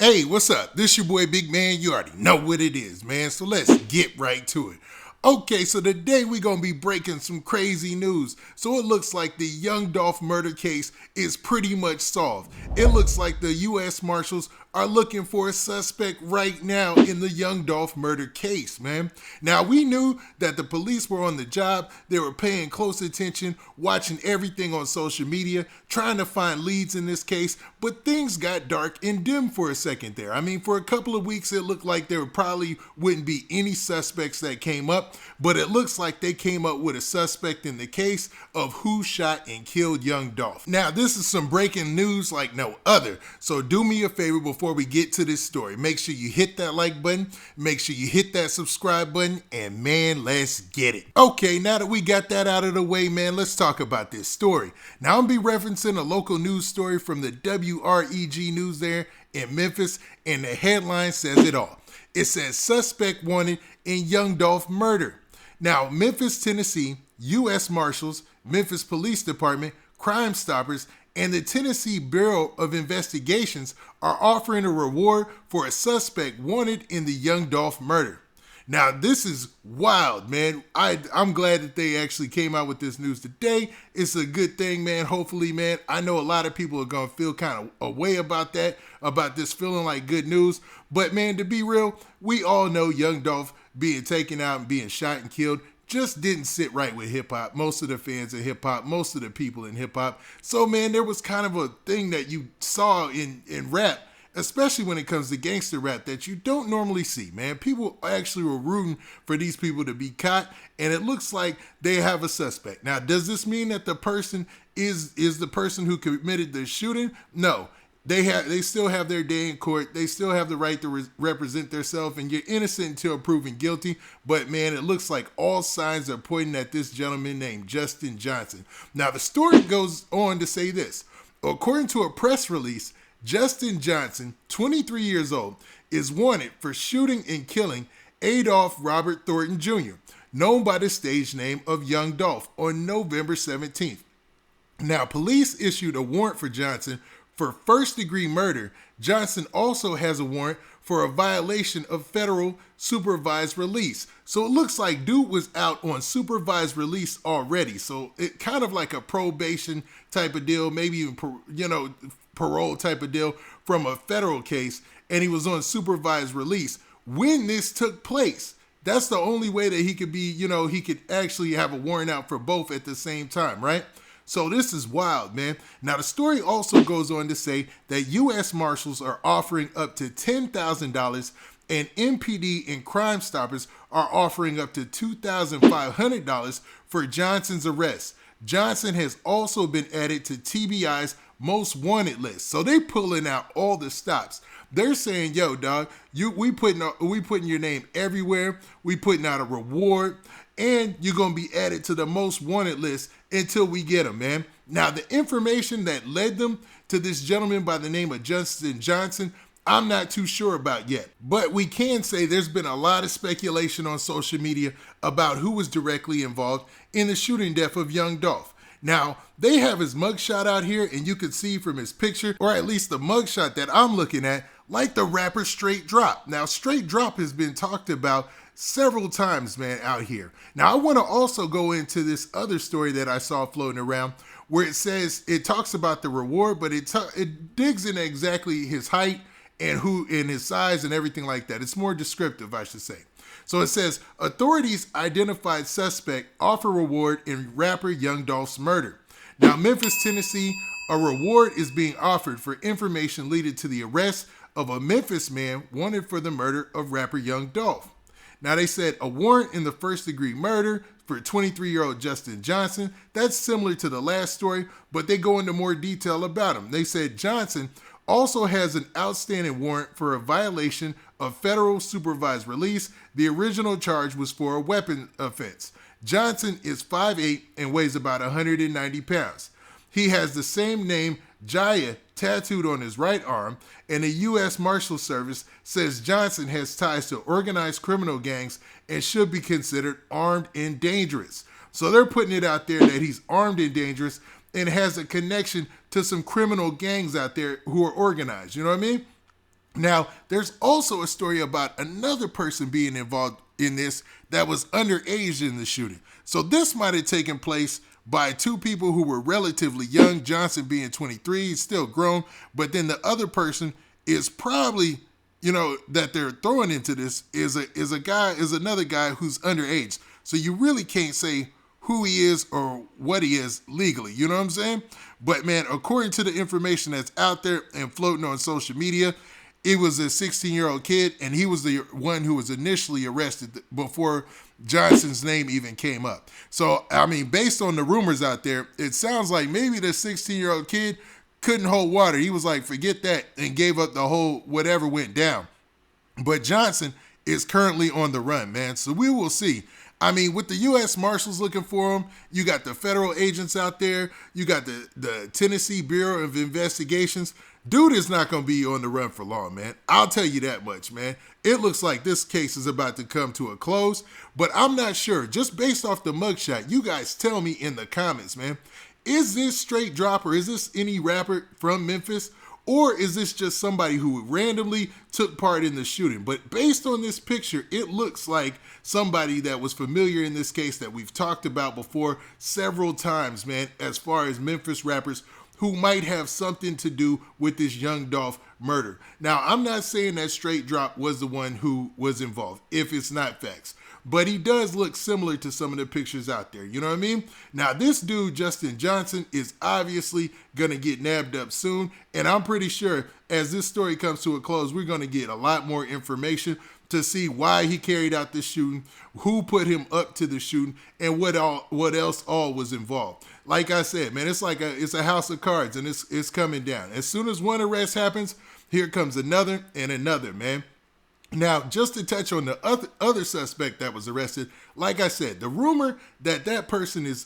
Hey, what's up? This your boy Big Man. You already know what it is, man. So let's get right to it. Okay, so today we're going to be breaking some crazy news. So it looks like the Young Dolph murder case is pretty much solved. It looks like the U.S. Marshals are looking for a suspect right now in the Young Dolph murder case, man. Now, we knew that the police were on the job. They were paying close attention, watching everything on social media, trying to find leads in this case, but things got dark and dim for a second there. I mean, for a couple of weeks, it looked like there probably wouldn't be any suspects that came up, but it looks like they came up with a suspect in the case of who shot and killed Young Dolph. Now, this is some breaking news like no other, so do me a favor before we get to this story. Make sure you hit that like button, make sure you hit that subscribe button, and man, let's get it. Okay, now that we got that out of the way, man, let's talk about this story. Now, I'm going to be referencing a local news story from the WREG News there in Memphis, and the headline says it all. It says, suspect wanted in Young Dolph murder. Now, Memphis, Tennessee, U.S. Marshals, Memphis Police Department, Crime Stoppers, and the Tennessee Bureau of Investigations are offering a reward for a suspect wanted in the Young Dolph murder. Now, this is wild, man. I'm glad that they actually came out with this news today. It's a good thing, man. Hopefully, man, I know a lot of people are going to feel kind of a way about that, about this feeling like good news. But, man, to be real, we all know Young Dolph being taken out and being shot and killed just didn't sit right with hip-hop. Most of the fans of hip-hop, most of the people in hip-hop. So, man, there was kind of a thing that you saw in rap, especially when it comes to gangster rap, that you don't normally see, man. People actually were rooting for these people to be caught, and it looks like they have a suspect. Now, does this mean that the person is the person who committed the shooting? No. They still have their day in court. They still have the right to represent themselves, and you're innocent until proven guilty. But, man, it looks like all signs are pointing at this gentleman named Justin Johnson. Now, the story goes on to say this. According to a press release, Justin Johnson, 23 years old, is wanted for shooting and killing Adolph Robert Thornton Jr., known by the stage name of Young Dolph, on November 17th. Now, police issued a warrant for Johnson for first-degree murder. Johnson also has a warrant for a violation of federal supervised release. So it looks like dude was out on supervised release already. So it kind of like a probation type of deal, maybe even, parole type of deal from a federal case, and he was on supervised release when this took place. That's the only way that he could be, he could actually have a warrant out for both at the same time, right? So this is wild, man. Now, the story also goes on to say that U.S. Marshals are offering up to $10,000 and MPD and Crime Stoppers are offering up to $2,500 for Johnson's arrest. Johnson has also been added to TBI's most wanted list. So they pulling out all the stops. They're saying, yo, dog, we putting your name everywhere. We putting out a reward, and you're going to be added to the most wanted list until we get him, man. Now, the information that led them to this gentleman by the name of Justin Johnson, I'm not too sure about yet. But we can say there's been a lot of speculation on social media about who was directly involved in the shooting death of Young Dolph. Now, they have his mugshot out here, and you can see from his picture, or at least the mugshot that I'm looking at, like the rapper Straightdropp. Now, Straightdropp has been talked about several times, man, out here. Now, I want to also go into this other story that I saw floating around where it says, it talks about the reward, but it digs into exactly his height and his size and everything like that. It's more descriptive, I should say. So it says, authorities identified suspect offer reward in rapper Young Dolph's murder. Now, Memphis, Tennessee, a reward is being offered for information leading to the arrest of a Memphis man wanted for the murder of rapper Young Dolph. Now, they said a warrant in the first-degree murder for 23-year-old Justin Johnson. That's similar to the last story, but they go into more detail about him. They said Johnson also has an outstanding warrant for a violation of federal supervised release. The original charge was for a weapon offense. Johnson is 5'8" and weighs about 190 pounds. He has the same name, Jaya, tattooed on his right arm, and the U.S. Marshal Service says Johnson has ties to organized criminal gangs and should be considered armed and dangerous. So they're putting it out there that he's armed and dangerous and has a connection to some criminal gangs out there who are organized. You know what I mean? Now, there's also a story about another person being involved in this that was underage in the shooting. So this might have taken place by two people who were relatively young, Johnson being 23, he's still grown, but then the other person is probably, that they're throwing into this is another guy who's underage. So you really can't say who he is or what he is legally, you know what I'm saying? But man, according to the information that's out there and floating on social media, it was a 16-year-old kid, and he was the one who was initially arrested before Johnson's name even came up. So, I mean, based on the rumors out there, it sounds like maybe the 16-year-old kid couldn't hold water. He was like, forget that, and gave up the whole whatever went down. But Johnson is currently on the run, man. So we will see. I mean, with the U.S. Marshals looking for him, you got the federal agents out there, you got the Tennessee Bureau of Investigations. Dude is not going to be on the run for long, man. I'll tell you that much, man. It looks like this case is about to come to a close, but I'm not sure. Just based off the mugshot, you guys tell me in the comments, man. Is this Straightdropp, or is this any rapper from Memphis? Or is this just somebody who randomly took part in the shooting? But based on this picture, it looks like somebody that was familiar in this case that we've talked about before several times, man, as far as Memphis rappers who might have something to do with this Young Dolph murder. Now, I'm not saying that Straightdropp was the one who was involved, if it's not facts. But he does look similar to some of the pictures out there. You know what I mean? Now, this dude, Justin Johnson, is obviously going to get nabbed up soon. And I'm pretty sure as this story comes to a close, we're going to get a lot more information to see why he carried out this shooting, who put him up to the shooting, and what else all was involved. Like I said, man, it's like it's a house of cards, and it's coming down. As soon as one arrest happens, here comes another and another, man. Now, just to touch on the other suspect that was arrested, like I said, the rumor that person is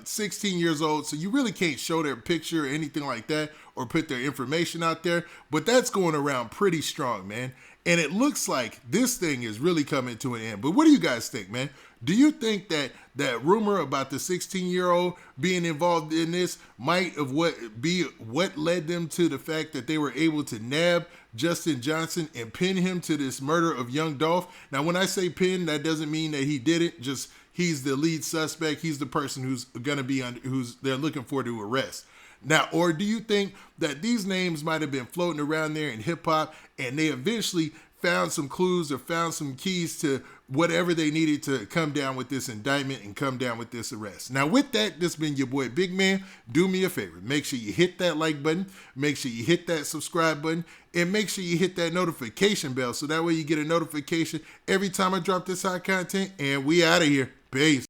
16 years old, so you really can't show their picture or anything like that or put their information out there, but that's going around pretty strong, man. And it looks like this thing is really coming to an end. But what do you guys think, man? Do you think that rumor about the 16-year-old being involved in this might have what led them to the fact that they were able to nab Justin Johnson and pin him to this murder of Young Dolph? Now, when I say pin, that doesn't mean that he did it. Just he's the lead suspect. He's the person who's going to be who's they're looking for to arrest. Now, or do you think that these names might have been floating around there in hip hop and they eventually found some clues or found some keys to whatever they needed to come down with this indictment and come down with this arrest? Now, with that, this has been your boy Big Man. Do me a favor. Make sure you hit that like button. Make sure you hit that subscribe button. And make sure you hit that notification bell so that way you get a notification every time I drop this hot content. And we out of here. Peace.